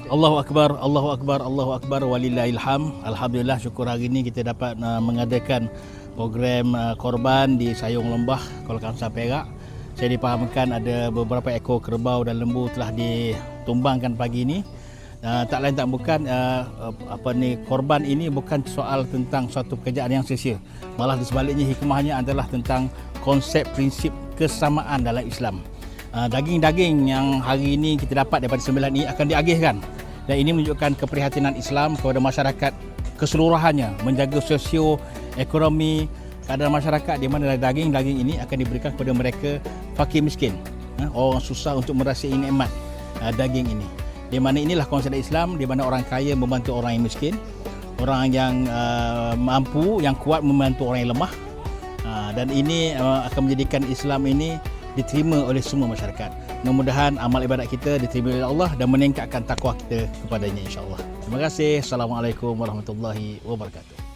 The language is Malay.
Allahu Akbar, Allahu Akbar, Allahu Akbar, walillahilham. Alhamdulillah, syukur hari ini kita dapat mengadakan program korban di Sayong Lembah, Kuala Kangsar, Perak. Saya dipahamkan ada beberapa ekor kerbau dan lembu telah ditumbangkan pagi ini. Tak lain tak bukan korban ini bukan soal tentang suatu pekerjaan yang sia-sia. Malah di sebaliknya hikmahnya adalah tentang konsep prinsip kesamaan dalam Islam. Daging-daging yang hari ini kita dapat daripada sembilan ini akan diagihkan, dan ini menunjukkan keprihatinan Islam kepada masyarakat keseluruhannya, menjaga sosio-ekonomi keadaan masyarakat di mana daging-daging ini akan diberikan kepada mereka fakir miskin, orang susah untuk merasai nikmat daging ini. Di mana inilah konsep Islam, di mana orang kaya membantu orang yang miskin, orang yang mampu, yang kuat membantu orang yang lemah, dan ini akan menjadikan Islam ini diterima oleh semua masyarakat. Mudah-mudahan amal ibadat kita diterima oleh Allah dan meningkatkan takwa kita kepadanya, insya-Allah. Terima kasih. Assalamualaikum warahmatullahi wabarakatuh.